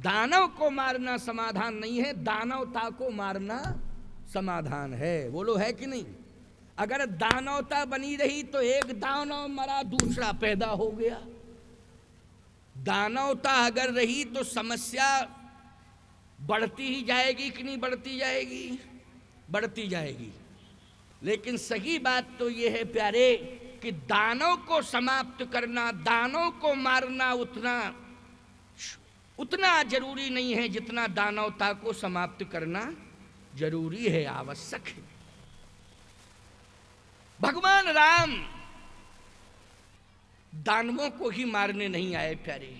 दानव को मारना समाधान नहीं है, दानवता को मारना समाधान है। बोलो है कि नहीं? अगर दानवता बनी रही तो एक दानव मरा दूसरा पैदा हो गया। दानवता अगर रही तो समस्या बढ़ती ही जाएगी कि नहीं बढ़ती जाएगी? बढ़ती जाएगी। लेकिन सही बात तो यह है प्यारे कि दानव को समाप्त करना, दानव को मारना उतना जरूरी नहीं है जितना दानवता को समाप्त करना जरूरी है, आवश्यक है। भगवान राम दानवों को ही मारने नहीं आए प्यारे।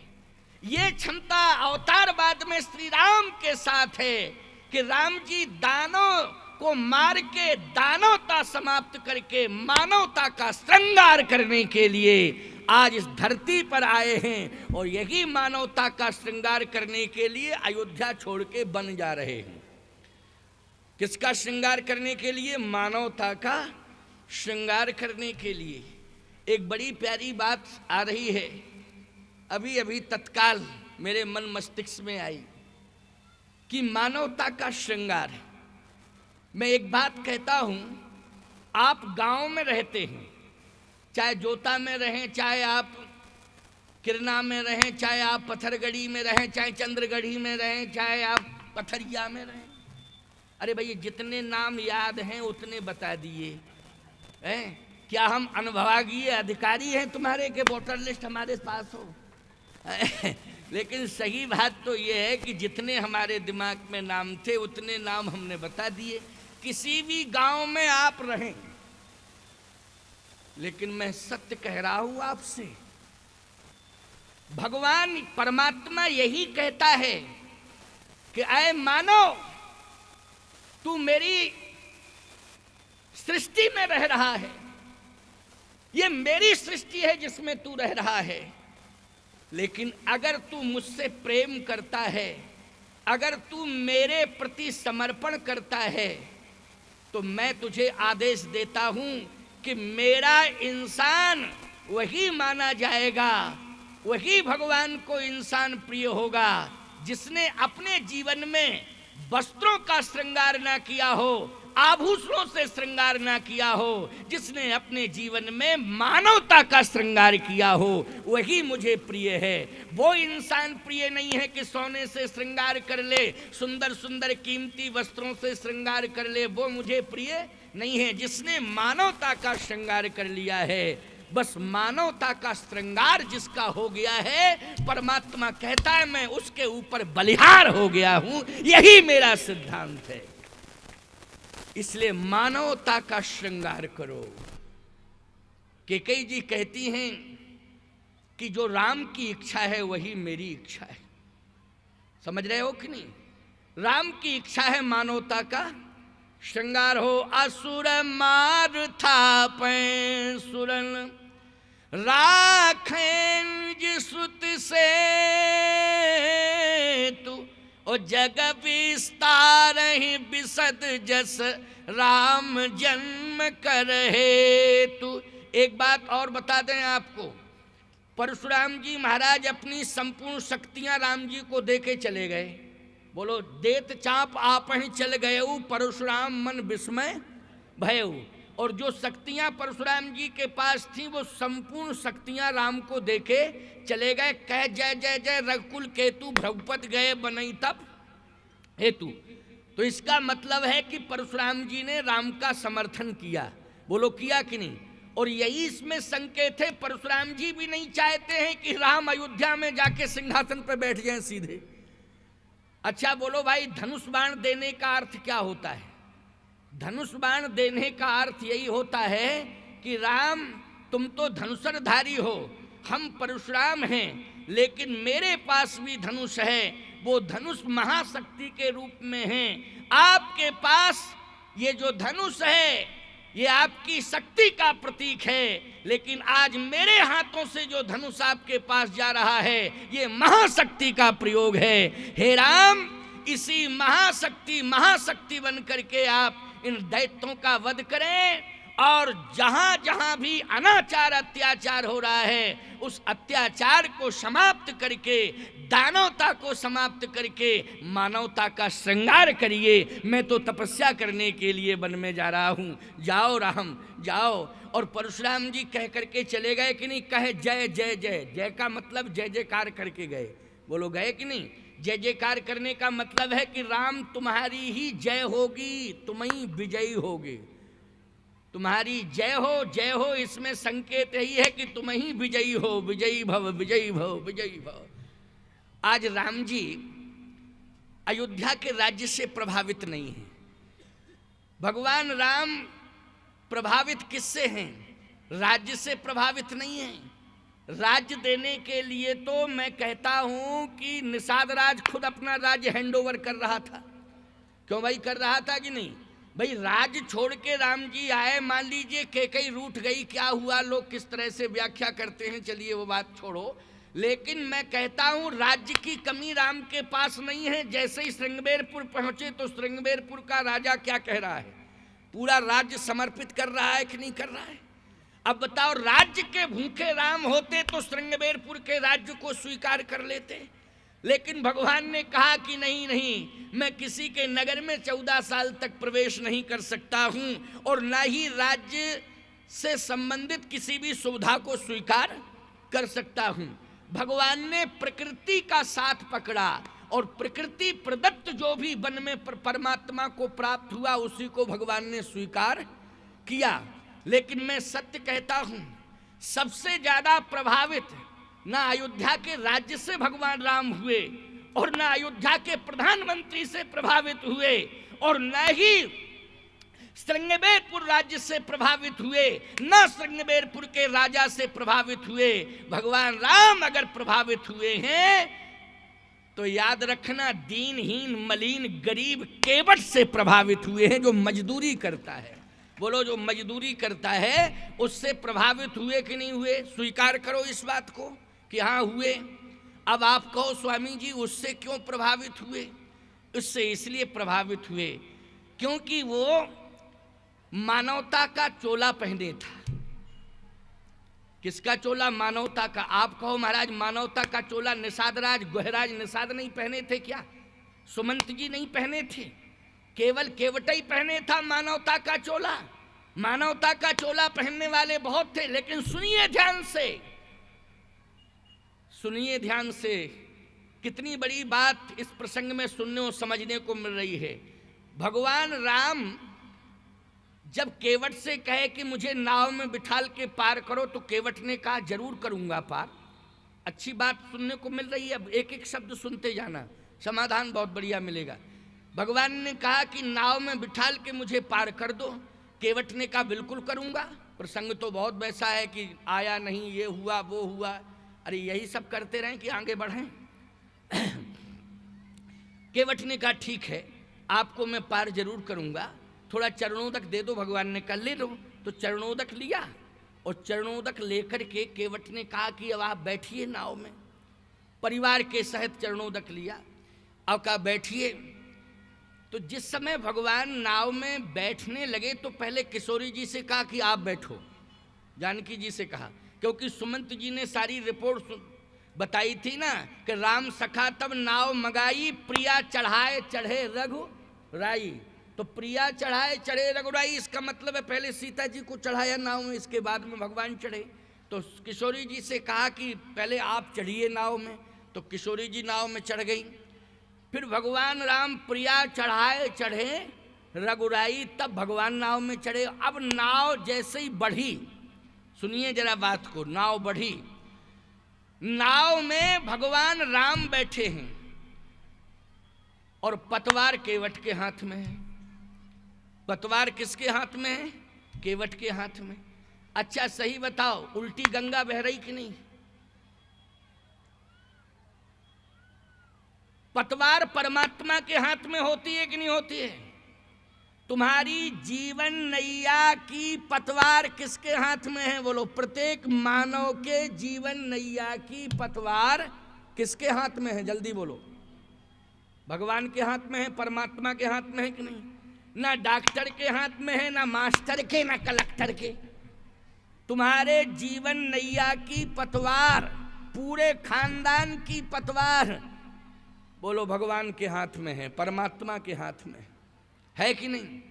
ये क्षमता अवतारवाद में श्री राम के साथ है कि राम जी दानव को मार के दानवता समाप्त करके मानवता का श्रृंगार करने के लिए आज इस धरती पर आए हैं, और यही मानवता का श्रृंगार करने के लिए अयोध्या छोड़ के बन जा रहे हैं। किसका श्रृंगार करने के लिए? मानवता का श्रृंगार करने के लिए। एक बड़ी प्यारी बात आ रही है, अभी अभी तत्काल मेरे मन मस्तिष्क में आई कि मानवता का श्रृंगार है। मैं एक बात कहता हूं, आप गांव में रहते हैं, चाहे जोता में रहें, चाहे आप किरना में रहें, चाहे आप पत्थरगढ़ी में रहें, चाहे चंद्रगढ़ी में रहें, चाहे आप पथरिया में रहें। अरे भैया जितने नाम याद हैं उतने बता दिए हैं। क्या हम अनुभवज्ञ अधिकारी हैं तुम्हारे के वोटर लिस्ट हमारे पास हो? लेकिन सही बात तो ये है कि जितने हमारे दिमाग में नाम थे उतने नाम हमने बता दिए। किसी भी गांव में आप रहें, लेकिन मैं सत्य कह रहा हूं आपसे, भगवान परमात्मा यही कहता है कि ऐ मानव, तू मेरी सृष्टि में रह रहा है, ये मेरी सृष्टि है जिसमें तू रह रहा है, लेकिन अगर तू मुझसे प्रेम करता है, अगर तू मेरे प्रति समर्पण करता है, तो मैं तुझे आदेश देता हूं कि मेरा इंसान वही माना जाएगा, वही भगवान को इंसान प्रिय होगा जिसने अपने जीवन में वस्त्रों का श्रृंगार ना किया हो, आभूषणों से श्रृंगार ना किया हो, जिसने अपने जीवन में मानवता का श्रृंगार किया हो, वही मुझे प्रिय है। वो इंसान प्रिय नहीं है कि सोने से श्रृंगार कर ले, सुंदर सुंदर कीमती वस्त्रों से श्रृंगार कर ले, वो मुझे प्रिय नहीं है। जिसने मानवता का श्रृंगार कर लिया है, बस मानवता का श्रृंगार जिसका हो गया है, परमात्मा कहता है मैं उसके ऊपर बलिहार हो गया हूं। यही मेरा सिद्धांत है। इसलिए मानवता का श्रृंगार करो। केकई जी कहती हैं कि जो राम की इच्छा है वही मेरी इच्छा है। समझ रहे हो कि नहीं? राम की इच्छा है मानवता का श्रृंगार हो। असुर मार थापै सुरन राखें जिसुत से तू, ओ जग विस्तार ही बिसद जस राम जन्म कर हेतु। एक बात और बता दें आपको, परशुराम जी महाराज अपनी संपूर्ण शक्तियां राम जी को देके चले गए। बोलो, देत चाप आप ही चल गए परशुराम मन विस्मय भयऊ। और जो शक्तियां परशुराम जी के पास थी वो संपूर्ण शक्तियां राम को देके चले गए। कह जय जय जय रघुकुल केतु भ्रगुपत गए बनई तब हेतु। तो इसका मतलब है कि परशुराम जी ने राम का समर्थन किया। बोलो, किया कि नहीं? और यही इसमें संकेत है, परशुराम जी भी नहीं चाहते हैं कि राम अयोध्या में जाके सिंहासन पर बैठ जाएं सीधे। अच्छा बोलो भाई, धनुष बाण देने का अर्थ क्या होता है? धनुष बाण देने का अर्थ यही होता है कि राम तुम तो धनुषधारी हो, हम परशुराम हैं, लेकिन मेरे पास भी धनुष है। वो धनुष महाशक्ति के रूप में है। आपके पास ये जो धनुष है ये आपकी शक्ति का प्रतीक है, लेकिन आज मेरे हाथों से जो धनुष आपके पास जा रहा है ये महाशक्ति का प्रयोग है। हे राम, इसी महाशक्ति बन करके आप इन दैत्यों का वध करें और जहां जहां भी अनाचार अत्याचार हो रहा है उस अत्याचार को समाप्त करके, दानवता को समाप्त करके मानवता का श्रृंगार करिए। मैं तो तपस्या करने के लिए वन में जा रहा हूं, जाओ राम जाओ। और परशुराम जी कह करके चले गए कि नहीं? कहे जय जय जय। जय का मतलब जय जयकार करके गए। बोलो गए कि नहीं? जय जयकार करने का मतलब है कि राम तुम्हारी ही जय होगी, तुम ही विजयी होगे। तुम्हारी जय हो, इसमें संकेत यही है कि तुम ही विजयी हो। विजयी भव विजयी भव विजयी भव। आज राम जी अयोध्या के राज्य से प्रभावित नहीं हैं। भगवान राम प्रभावित किससे हैं? राज्य से प्रभावित नहीं हैं। राज्य देने के लिए तो मैं कहता हूं कि निषाद राज खुद अपना राज्य हैंडओवर कर रहा था। क्यों भाई कर रहा था कि नहीं? भाई राज्य छोड़ के राम जी आए, मान लीजिए कैकेयी रूठ गई, क्या हुआ, लोग किस तरह से व्याख्या करते हैं, चलिए वो बात छोड़ो। लेकिन मैं कहता हूं राज्य की कमी राम के पास नहीं है। जैसे ही श्रृंगबेरपुर पहुंचे तो श्रृंगबेरपुर का राजा क्या कह रहा है? पूरा राज्य समर्पित कर रहा है कि नहीं कर रहा है? अब बताओ, राज्य के भूखे राम होते तो श्रृंगबेरपुर के राज्य को स्वीकार कर लेते। लेकिन भगवान ने कहा कि नहीं नहीं, मैं किसी के नगर में 14 साल तक प्रवेश नहीं कर सकता हूं और ना ही राज्य से संबंधित किसी भी सुविधा को स्वीकार कर सकता हूं। भगवान ने प्रकृति का साथ पकड़ा और प्रकृति प्रदत्त जो भी वन में परमात्मा को प्राप्त हुआ उसी को भगवान ने स्वीकार किया। लेकिन मैं सत्य कहता हूं, सबसे ज्यादा प्रभावित ना अयोध्या के राज्य से भगवान राम हुए और ना अयोध्या के प्रधानमंत्री से प्रभावित हुए और न ही श्रृंगबेरपुर राज्य से प्रभावित हुए, न श्रृंगबेरपुर के राजा से प्रभावित हुए। भगवान राम अगर प्रभावित हुए हैं तो याद रखना, दीनहीन मलिन गरीब केवट से प्रभावित हुए हैं, जो मजदूरी करता है। बोलो, जो मजदूरी करता है उससे प्रभावित हुए कि नहीं हुए? स्वीकार करो इस बात को कि हाँ हुए। अब आप कहो स्वामी जी उससे क्यों प्रभावित हुए? उससे इसलिए प्रभावित हुए क्योंकि वो मानवता का चोला पहने था। किसका चोला? मानवता का। आप कहो महाराज मानवता का चोला निषाद राज गोहराज निषाद नहीं पहने थे क्या? सुमंत जी नहीं पहने थे? केवल केवटई पहने था मानवता का चोला। मानवता का चोला पहनने वाले बहुत थे, लेकिन सुनिए ध्यान से, सुनिए ध्यान से, कितनी बड़ी बात इस प्रसंग में सुनने और समझने को मिल रही है। भगवान राम जब केवट से कहे कि मुझे नाव में बिठाल के पार करो, तो केवट ने कहा जरूर करूंगा पार। अच्छी बात सुनने को मिल रही है। अब एक एक शब्द सुनते जाना, समाधान बहुत बढ़िया मिलेगा। भगवान ने कहा कि नाव में बिठाल के मुझे पार कर दो। केवट ने कहा बिल्कुल करूंगा। प्रसंग तो बहुत वैसा है कि आया नहीं, ये हुआ वो हुआ, अरे यही सब करते रहें कि आगे बढ़ें। केवट ने कहा ठीक है, आपको मैं पार जरूर करूंगा, थोड़ा चरणोदक दे दो। भगवान ने कहा ले लो। तो चरणोदक लिया और चरणोदक लेकर के केवट ने कहा कि अब आप बैठिए नाव में। परिवार के सहित चरणोदक लिया। अब कहा बैठिए। तो जिस समय भगवान नाव में बैठने लगे तो पहले किशोरी जी से कहा कि आप बैठो, जानकी जी से कहा, क्योंकि सुमंत जी ने सारी रिपोर्ट बताई थी ना कि राम सखा तब नाव मगाई, प्रिया चढ़ाए चढ़े रघुराई। तो प्रिया चढ़ाए चढ़े रघुराई, इसका मतलब है पहले सीता जी को चढ़ाया नाव में, इसके बाद में भगवान चढ़े। तो किशोरी जी से कहा कि पहले आप चढ़िए नाव में। तो किशोरी जी नाव में चढ़ गई। फिर भगवान राम प्रिया चढ़ाए चढ़े रघुराई, तब भगवान नाव में चढ़े। अब नाव जैसे ही बढ़ी, सुनिए जरा बात को, नाव बढ़ी। नाव में भगवान राम बैठे हैं और पतवार केवट के हाथ में है। पतवार किसके हाथ में है? केवट के हाथ में। अच्छा सही बताओ, उल्टी गंगा बह रही कि नहीं? पतवार परमात्मा के हाथ में होती है कि नहीं होती है? तुम्हारी जीवन नैया की पतवार किसके हाथ में है? बोलो। प्रत्येक मानव के जीवन नैया की पतवार किसके हाथ में है? जल्दी बोलो। भगवान के हाथ में है, परमात्मा के हाथ में है कि नहीं? ना डॉक्टर के हाथ में है, ना मास्टर के, ना कलेक्टर के। तुम्हारे जीवन नैया की पतवार, पूरे खानदान की पतवार, बोलो भगवान के हाथ में है, परमात्मा के हाथ में है कि नहीं?